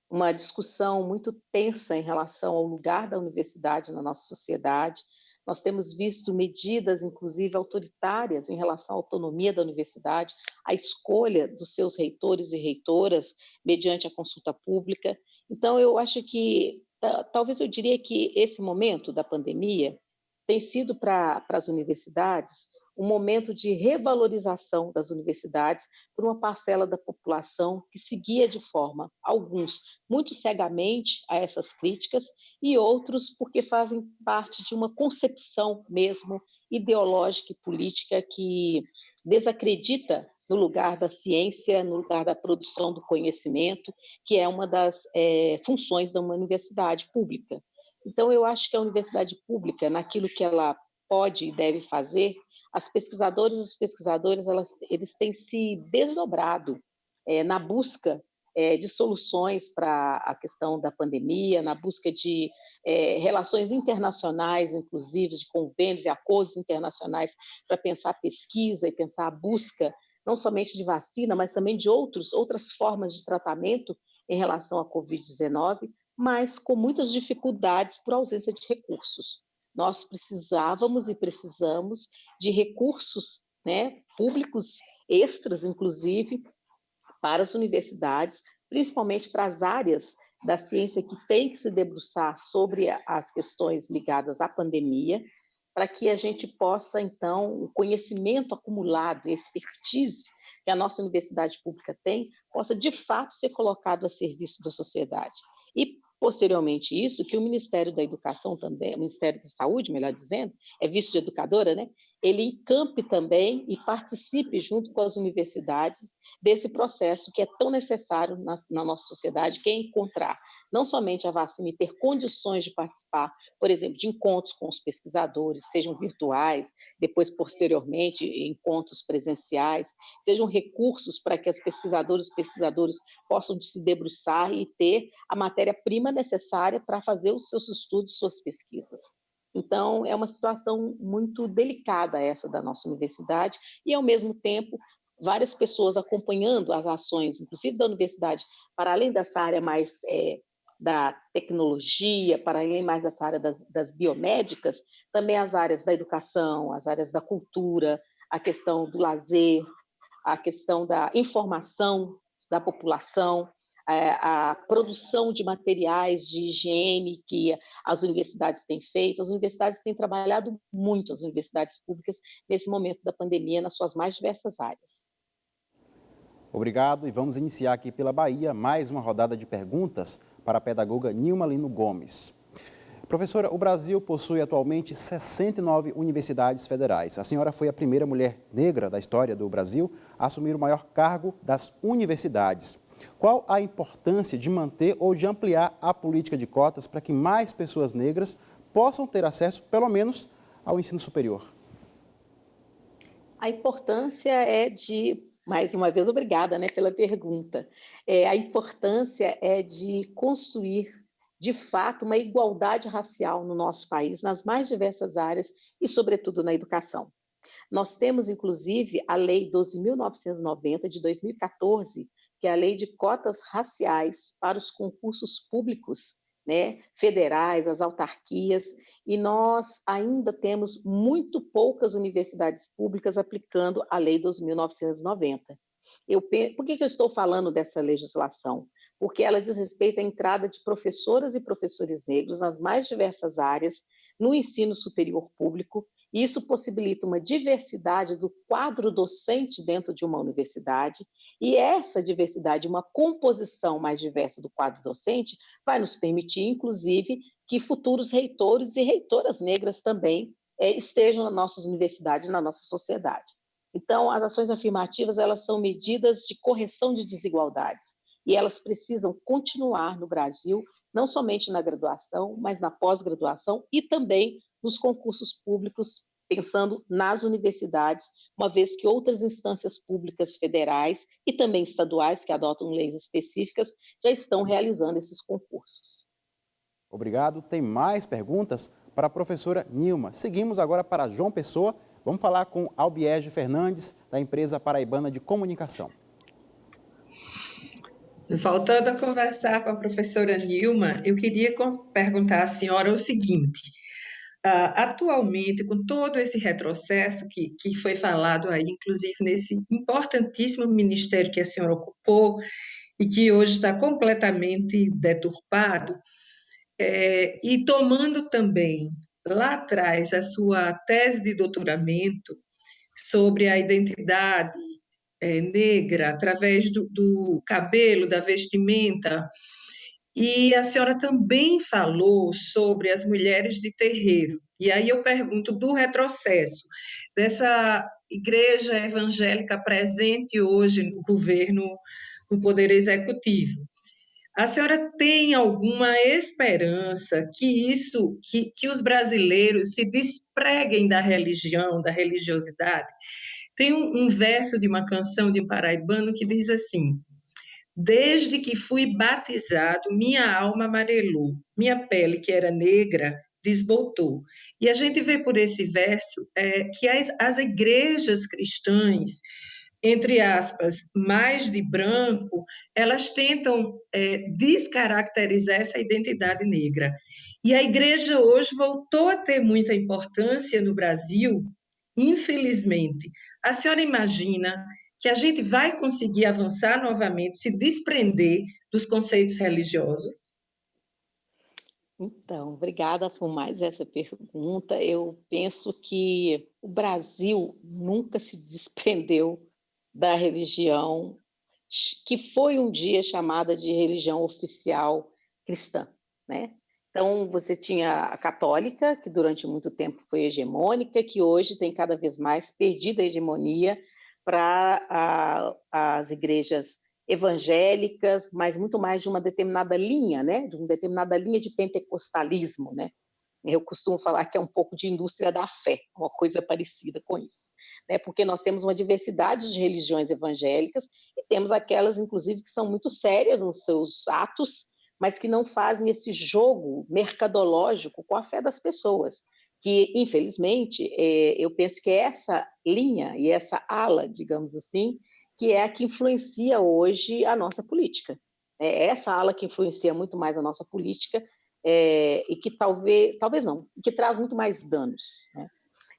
uma discussão muito tensa em relação ao lugar da universidade na nossa sociedade. Nós temos visto medidas, inclusive, autoritárias em relação à autonomia da universidade, a escolha dos seus reitores e reitoras mediante a consulta pública. Então, eu acho que, talvez eu diria que esse momento da pandemia tem sido para as universidades um momento de revalorização das universidades por uma parcela da população que seguia de forma, alguns, muito cegamente a essas críticas e outros porque fazem parte de uma concepção mesmo ideológica e política que desacredita no lugar da ciência, no lugar da produção do conhecimento, que é uma das funções de uma universidade pública. Então, eu acho que a universidade pública, naquilo que ela pode e deve fazer, as pesquisadoras e os pesquisadores, eles têm se desdobrado na busca de soluções para a questão da pandemia, na busca de relações internacionais, inclusive, de convênios e acordos internacionais para pensar a pesquisa e pensar a busca, não somente de vacina, mas também de outras formas de tratamento em relação à Covid-19, mas com muitas dificuldades por ausência de recursos. Nós precisávamos e precisamos de recursos, né, públicos extras, inclusive, para as universidades, principalmente para as áreas da ciência que tem que se debruçar sobre as questões ligadas à pandemia, para que a gente possa, então, o conhecimento acumulado, a expertise que a nossa universidade pública tem, possa, de fato, ser colocado a serviço da sociedade. E, posteriormente isso, que o Ministério da Educação também, o Ministério da Saúde, melhor dizendo, é vice de educadora, né? Ele encampe também e participe junto com as universidades desse processo que é tão necessário na nossa sociedade, que é encontrar não somente a vacina e ter condições de participar, por exemplo, de encontros com os pesquisadores, sejam virtuais, depois, posteriormente, encontros presenciais, sejam recursos para que as pesquisadoras e pesquisadores possam se debruçar e ter a matéria-prima necessária para fazer os seus estudos, suas pesquisas. Então, é uma situação muito delicada essa da nossa universidade e, ao mesmo tempo, várias pessoas acompanhando as ações, inclusive da universidade, para além dessa área mais da tecnologia, para além mais dessa área das biomédicas, também as áreas da educação, as áreas da cultura, a questão do lazer, a questão da informação da população, a produção de materiais de higiene que as universidades têm feito. As universidades têm trabalhado muito, as universidades públicas, nesse momento da pandemia, nas suas mais diversas áreas. Obrigado, e vamos iniciar aqui pela Bahia mais uma rodada de perguntas para a pedagoga Nilma Lino Gomes. Professora, o Brasil possui atualmente 69 universidades federais. A senhora foi a primeira mulher negra da história do Brasil a assumir o maior cargo das universidades. Qual a importância de manter ou de ampliar a política de cotas para que mais pessoas negras possam ter acesso, pelo menos, ao ensino superior? A importância é de... Mais uma vez, obrigada, né, pela pergunta. A importância é de construir, de fato, uma igualdade racial no nosso país, nas mais diversas áreas e, sobretudo, na educação. Nós temos, inclusive, a Lei 12.990, de 2014, que é a Lei de Cotas Raciais para os concursos públicos, né, federais, as autarquias, e nós ainda temos muito poucas universidades públicas aplicando a Lei 12.990. Por que eu estou falando dessa legislação? Porque ela diz respeito à entrada de professoras e professores negros nas mais diversas áreas no ensino superior público, e isso possibilita uma diversidade do quadro docente dentro de uma universidade, e essa diversidade, uma composição mais diversa do quadro docente, vai nos permitir, inclusive, que futuros reitores e reitoras negras também estejam nas nossas universidades, na nossa sociedade. Então, as ações afirmativas, elas são medidas de correção de desigualdades, e elas precisam continuar no Brasil, não somente na graduação, mas na pós-graduação e também nos concursos públicos, pensando nas universidades, uma vez que outras instâncias públicas federais e também estaduais, que adotam leis específicas, já estão realizando esses concursos. Obrigado. Tem mais perguntas para a professora Nilma. Seguimos agora para João Pessoa. Vamos falar com Albiege Fernandes, da empresa paraibana de comunicação. Voltando a conversar com a professora Nilma, eu queria perguntar à senhora o seguinte: atualmente, com todo esse retrocesso que foi falado aí, inclusive nesse importantíssimo ministério que a senhora ocupou e que hoje está completamente deturpado, e tomando também lá atrás a sua tese de doutoramento sobre a identidade negra através do cabelo, da vestimenta, e a senhora também falou sobre as mulheres de terreiro. E aí eu pergunto do retrocesso, dessa igreja evangélica presente hoje no governo, no Poder Executivo. A senhora tem alguma esperança que os brasileiros se despreguem da religião, da religiosidade? Tem um verso de uma canção de um paraibano que diz assim: desde que fui batizado, minha alma amarelou, minha pele, que era negra, desbotou. E a gente vê por esse verso que as igrejas cristãs, entre aspas, mais de branco, elas tentam descaracterizar essa identidade negra. E a igreja hoje voltou a ter muita importância no Brasil, infelizmente. A senhora imagina que a gente vai conseguir avançar novamente, se desprender dos conceitos religiosos? Então, obrigada por mais essa pergunta. Eu penso que o Brasil nunca se desprendeu da religião que foi um dia chamada de religião oficial cristã, né? Então, você tinha a católica, que durante muito tempo foi hegemônica, que hoje tem cada vez mais perdido a hegemonia para as igrejas evangélicas, mas muito mais de uma determinada linha, né? De uma determinada linha de pentecostalismo, né? Eu costumo falar que é um pouco de indústria da fé, uma coisa parecida com isso, né? Porque nós temos uma diversidade de religiões evangélicas e temos aquelas, inclusive, que são muito sérias nos seus atos, mas que não fazem esse jogo mercadológico com a fé das pessoas, que, infelizmente, eu penso que é essa linha e essa ala, digamos assim, que é a que influencia hoje a nossa política. É essa ala que influencia muito mais a nossa política e que talvez não, que traz muito mais danos, né?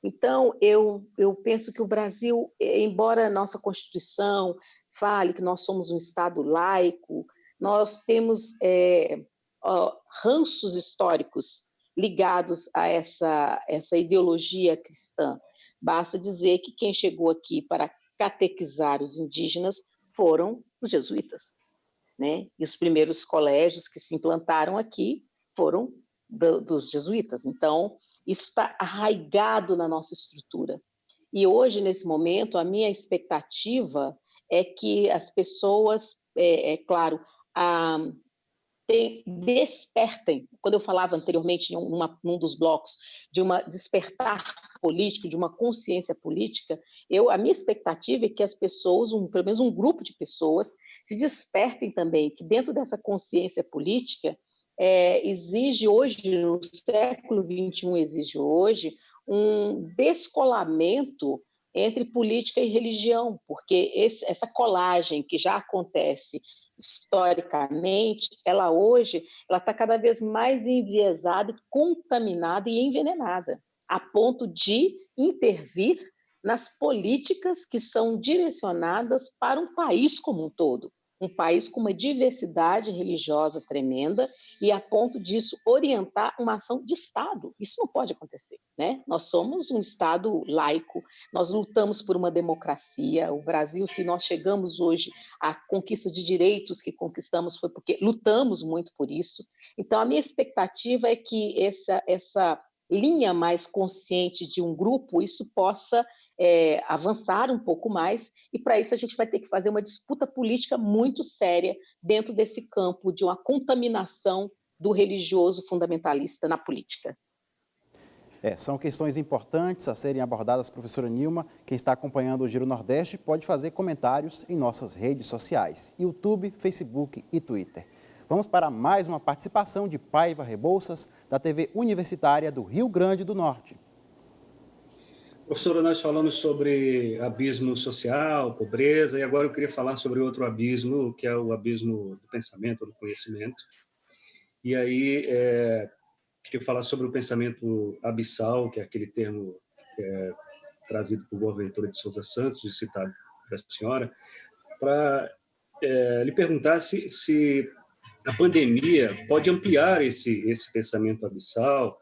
Então, eu penso que o Brasil, embora a nossa Constituição fale que nós somos um Estado laico, nós temos ranços históricos ligados a essa ideologia cristã. Basta dizer que quem chegou aqui para catequizar os indígenas foram os jesuítas, né? E os primeiros colégios que se implantaram aqui foram dos jesuítas. Então, isso está arraigado na nossa estrutura. E hoje, nesse momento, a minha expectativa é que as pessoas, claro, despertem. Quando eu falava anteriormente num dos blocos de uma despertar político, de uma consciência política, a minha expectativa é que as pessoas, pelo menos um grupo de pessoas, se despertem também, que dentro dessa consciência política exige hoje, no século XXI, exige hoje um descolamento entre política e religião, porque essa colagem que já acontece historicamente, ela hoje está cada vez mais enviesada, contaminada e envenenada, a ponto de intervir nas políticas que são direcionadas para um país como um todo, um país com uma diversidade religiosa tremenda e a ponto disso orientar uma ação de Estado. Isso não pode acontecer, né? Nós somos um Estado laico, nós lutamos por uma democracia. O Brasil, se nós chegamos hoje à conquista de direitos que conquistamos, foi porque lutamos muito por isso. Então, a minha expectativa é que essa linha mais consciente de um grupo, isso possa avançar um pouco mais, e para isso a gente vai ter que fazer uma disputa política muito séria dentro desse campo de uma contaminação do religioso fundamentalista na política. São questões importantes a serem abordadas, professora Nilma. Quem está acompanhando o Giro Nordeste pode fazer comentários em nossas redes sociais, YouTube, Facebook e Twitter. Vamos para mais uma participação de Paiva Rebouças, da TV Universitária do Rio Grande do Norte. Professora, nós falamos sobre abismo social, pobreza, e agora eu queria falar sobre outro abismo, que é o abismo do pensamento, do conhecimento. E aí, queria falar sobre o pensamento abissal, que é aquele termo trazido por Boaventura de Souza Santos, e citado da senhora, para lhe perguntar se a pandemia pode ampliar esse pensamento abissal,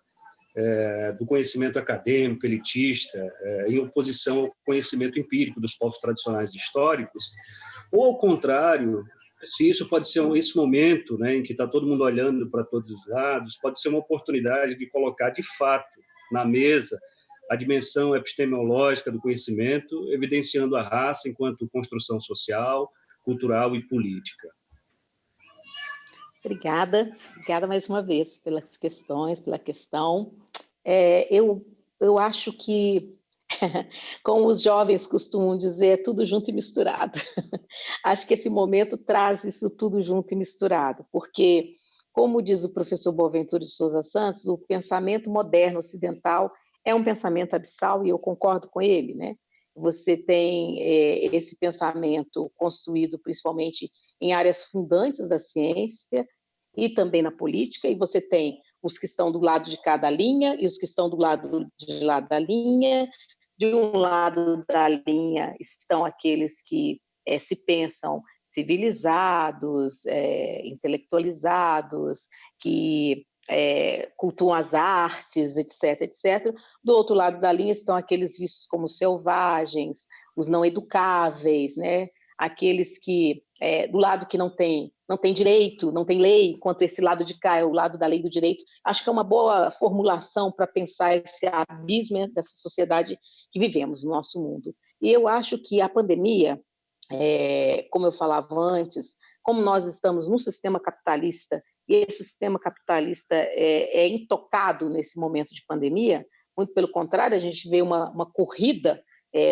do conhecimento acadêmico, elitista, em oposição ao conhecimento empírico dos povos tradicionais históricos, ou, ao contrário, se isso pode ser esse momento, né, em que está todo mundo olhando para todos os lados, pode ser uma oportunidade de colocar, de fato, na mesa a dimensão epistemológica do conhecimento, evidenciando a raça enquanto construção social, cultural e política. Obrigada mais uma vez pelas questões, pela questão. Eu acho que, como os jovens costumam dizer, tudo junto e misturado. Acho que esse momento traz isso tudo junto e misturado, porque, como diz o professor Boaventura de Souza Santos, o pensamento moderno ocidental é um pensamento abissal, e eu concordo com ele, né? Você tem esse pensamento construído principalmente em áreas fundantes da ciência e também na política, e você tem os que estão do lado de cada linha e os que estão do lado de lá da linha. De um lado da linha estão aqueles que se pensam civilizados, intelectualizados, que cultuam as artes, etc, etc. Do outro lado da linha estão aqueles vistos como selvagens, os não educáveis, né? Aqueles que, do lado que não tem direito, não tem lei, enquanto esse lado de cá é o lado da lei do direito. Acho que é uma boa formulação para pensar esse abismo dessa sociedade que vivemos no nosso mundo. E eu acho que a pandemia, como eu falava antes, como nós estamos num sistema capitalista, e esse sistema capitalista é intocado nesse momento de pandemia, muito pelo contrário, a gente vê uma corrida,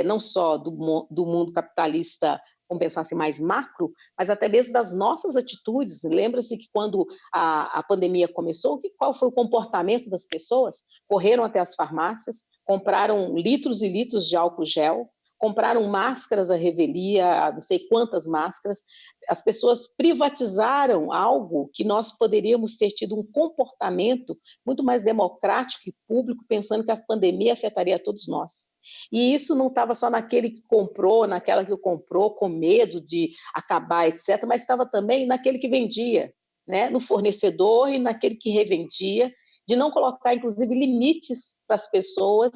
não só do mundo capitalista, vamos pensar assim, mais macro, mas até mesmo das nossas atitudes. Lembra-se que quando a pandemia começou, qual foi o comportamento das pessoas? Correram até as farmácias, compraram litros e litros de álcool gel, compraram máscaras à revelia, não sei quantas máscaras. As pessoas privatizaram algo que nós poderíamos ter tido um comportamento muito mais democrático e público, pensando que a pandemia afetaria a todos nós. E isso não estava só naquele que comprou, naquela que comprou com medo de acabar, etc., mas estava também naquele que vendia, né? No fornecedor e naquele que revendia, de não colocar, inclusive, limites para as pessoas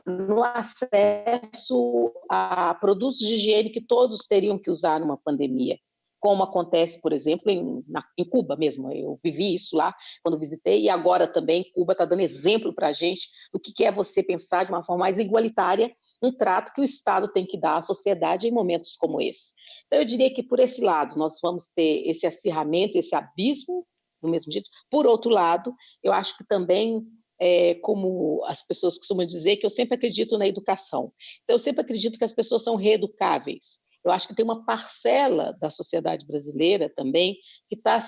no acesso a produtos de higiene que todos teriam que usar numa pandemia, como acontece, por exemplo, em Cuba mesmo. Eu vivi isso lá quando visitei, e agora também Cuba está dando exemplo para a gente do que é você pensar de uma forma mais igualitária um trato que o Estado tem que dar à sociedade em momentos como esse. Então, eu diria que, por esse lado, nós vamos ter esse acirramento, esse abismo, do mesmo jeito. Por outro lado, eu acho que também, como as pessoas costumam dizer, que eu sempre acredito na educação. Então, eu sempre acredito que as pessoas são reeducáveis. Eu acho que tem uma parcela da sociedade brasileira também que está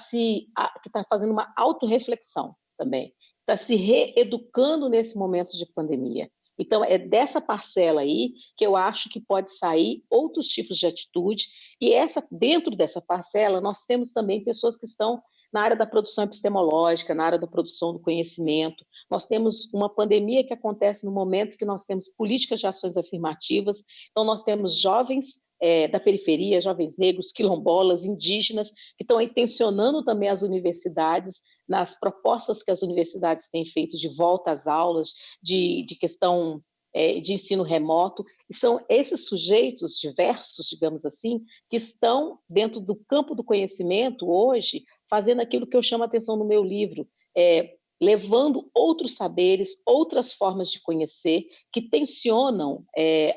fazendo uma autorreflexão também, está se reeducando nesse momento de pandemia. Então, é dessa parcela aí que eu acho que pode sair outros tipos de atitude, e dentro dessa parcela nós temos também pessoas que estão na área da produção epistemológica, na área da produção do conhecimento. Nós temos uma pandemia que acontece no momento que nós temos políticas de ações afirmativas, então nós temos jovens da periferia, jovens negros, quilombolas, indígenas, que estão aí tensionando também as universidades, nas propostas que as universidades têm feito de volta às aulas, de questão de ensino remoto, e são esses sujeitos diversos, digamos assim, que estão dentro do campo do conhecimento hoje, fazendo aquilo que eu chamo a atenção no meu livro, levando outros saberes, outras formas de conhecer, que tensionam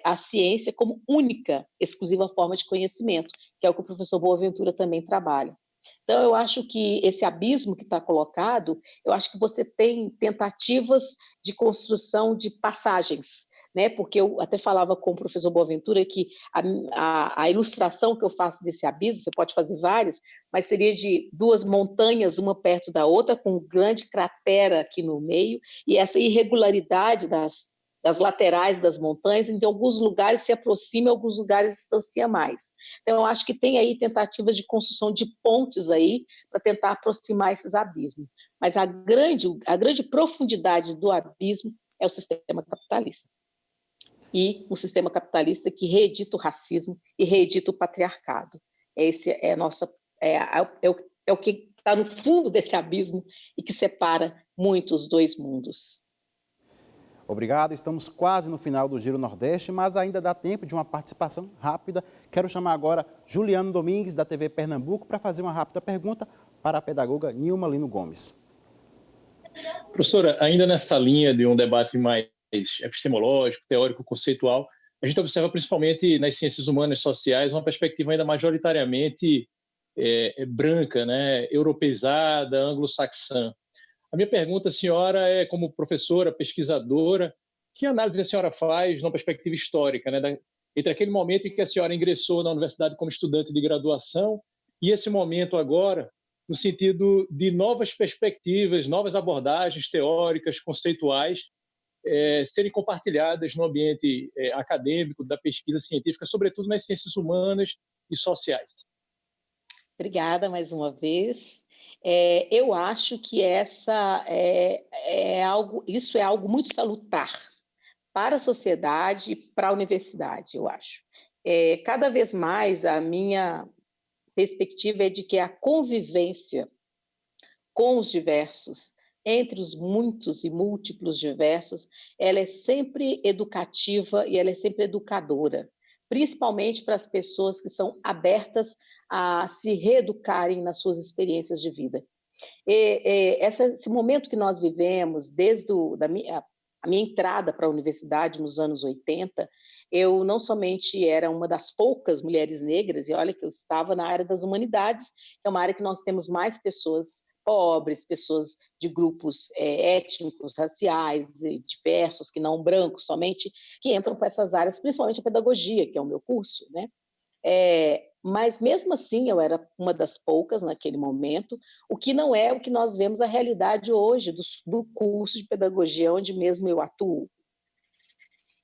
a ciência como única, exclusiva forma de conhecimento, que é o que o professor Boaventura também trabalha. Então, eu acho que esse abismo que está colocado, eu acho que você tem tentativas de construção de passagens, né? Porque eu até falava com o professor Boaventura que a ilustração que eu faço desse abismo, você pode fazer várias, mas seria de duas montanhas, uma perto da outra, com um grande cratera aqui no meio, e essa irregularidade das laterais das montanhas, em alguns lugares se aproxima, em alguns lugares distancia mais. Então, eu acho que tem aí tentativas de construção de pontes aí para tentar aproximar esses abismos. Mas a grande profundidade do abismo é o sistema capitalista. E um sistema capitalista que reedita o racismo e reedita o patriarcado. Esse é o que está no fundo desse abismo e que separa muito os dois mundos. Obrigado, estamos quase no final do Giro Nordeste, mas ainda dá tempo de uma participação rápida. Quero chamar agora Juliano Domingues, da TV Pernambuco, para fazer uma rápida pergunta para a pedagoga Nilma Lino Gomes. Professora, ainda nessa linha de um debate mais epistemológico, teórico, conceitual, a gente observa principalmente nas ciências humanas e sociais uma perspectiva ainda majoritariamente branca, né, europeizada, anglo-saxã. A minha pergunta, senhora, é como professora, pesquisadora, que análise a senhora faz numa perspectiva histórica, né, entre aquele momento em que a senhora ingressou na universidade como estudante de graduação e esse momento agora, no sentido de novas perspectivas, novas abordagens teóricas, conceituais, serem compartilhadas no ambiente acadêmico, da pesquisa científica, sobretudo nas ciências humanas e sociais. Obrigada mais uma vez. Eu acho que isso é algo muito salutar para a sociedade e para a universidade, eu acho. Cada vez mais a minha perspectiva é de que a convivência com os diversos, entre os muitos e múltiplos diversos, ela é sempre educativa e ela é sempre educadora, principalmente para as pessoas que são abertas a se reeducarem nas suas experiências de vida. Esse momento que nós vivemos, desde a minha entrada para a universidade nos anos 80, eu não somente era uma das poucas mulheres negras, e olha que eu estava na área das humanidades, que é uma área que nós temos mais pessoas pobres, pessoas de grupos étnicos, raciais, diversos, que não brancos somente, que entram para essas áreas, principalmente a pedagogia, que é o meu curso, né? Mas mesmo assim eu era uma das poucas naquele momento, o que não é o que nós vemos a realidade hoje do curso de pedagogia, onde mesmo eu atuo.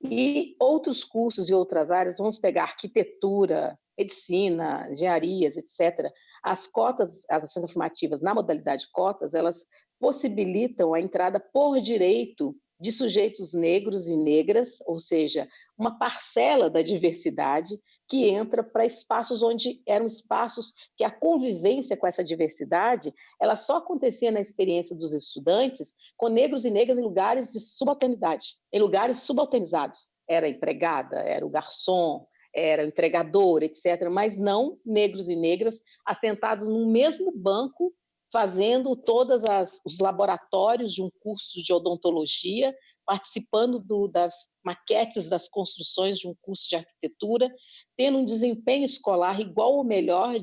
E outros cursos e outras áreas, vamos pegar arquitetura, medicina, engenharias, etc. As cotas, as ações afirmativas na modalidade cotas, elas possibilitam a entrada por direito de sujeitos negros e negras, ou seja, uma parcela da diversidade que entra para espaços onde eram espaços que a convivência com essa diversidade, ela só acontecia na experiência dos estudantes com negros e negras em lugares de subalternidade, em lugares subalternizados. Era a empregada, era o garçom, era o entregador, etc., mas não negros e negras assentados no mesmo banco, fazendo todos os laboratórios de um curso de odontologia, participando das maquetes das construções de um curso de arquitetura, tendo um desempenho escolar igual ou melhor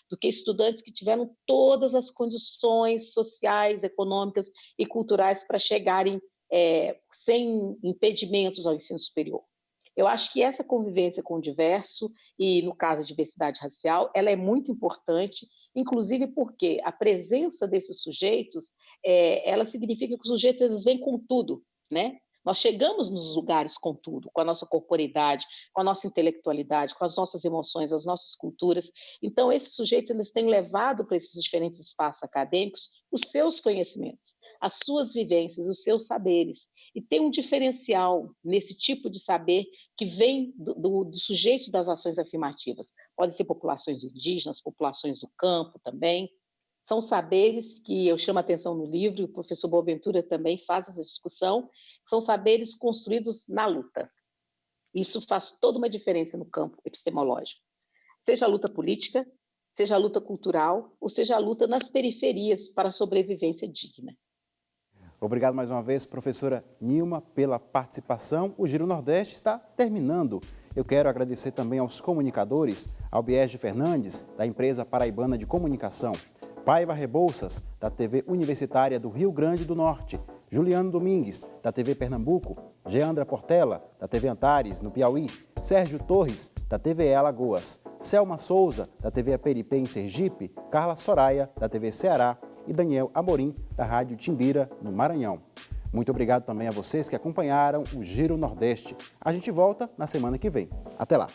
do que estudantes que tiveram todas as condições sociais, econômicas e culturais para chegarem sem impedimentos ao ensino superior. Eu acho que essa convivência com o diverso, e no caso a diversidade racial, ela é muito importante, inclusive porque a presença desses sujeitos, ela significa que os sujeitos eles vêm com tudo, né? Nós chegamos nos lugares com tudo, com a nossa corporeidade, com a nossa intelectualidade, com as nossas emoções, as nossas culturas. Então, esses sujeitos eles têm levado para esses diferentes espaços acadêmicos os seus conhecimentos, as suas vivências, os seus saberes. E tem um diferencial nesse tipo de saber que vem do sujeito das ações afirmativas. Podem ser populações indígenas, populações do campo também. São saberes que eu chamo a atenção no livro, e o professor Boaventura também faz essa discussão, são saberes construídos na luta. Isso faz toda uma diferença no campo epistemológico. Seja a luta política, seja a luta cultural, ou seja a luta nas periferias para a sobrevivência digna. Obrigado mais uma vez, professora Nilma, pela participação. O Giro Nordeste está terminando. Eu quero agradecer também aos comunicadores, Albiege Fernandes, da empresa Paraibana de Comunicação, Paiva Rebouças, da TV Universitária do Rio Grande do Norte, Juliano Domingues, da TV Pernambuco, Geandra Portela, da TV Antares, no Piauí, Sérgio Torres, da TVE Alagoas, Selma Souza, da TV Aperipê, em Sergipe, Carla Soraya, da TV Ceará e Daniel Amorim, da Rádio Timbira, no Maranhão. Muito obrigado também a vocês que acompanharam o Giro Nordeste. A gente volta na semana que vem. Até lá!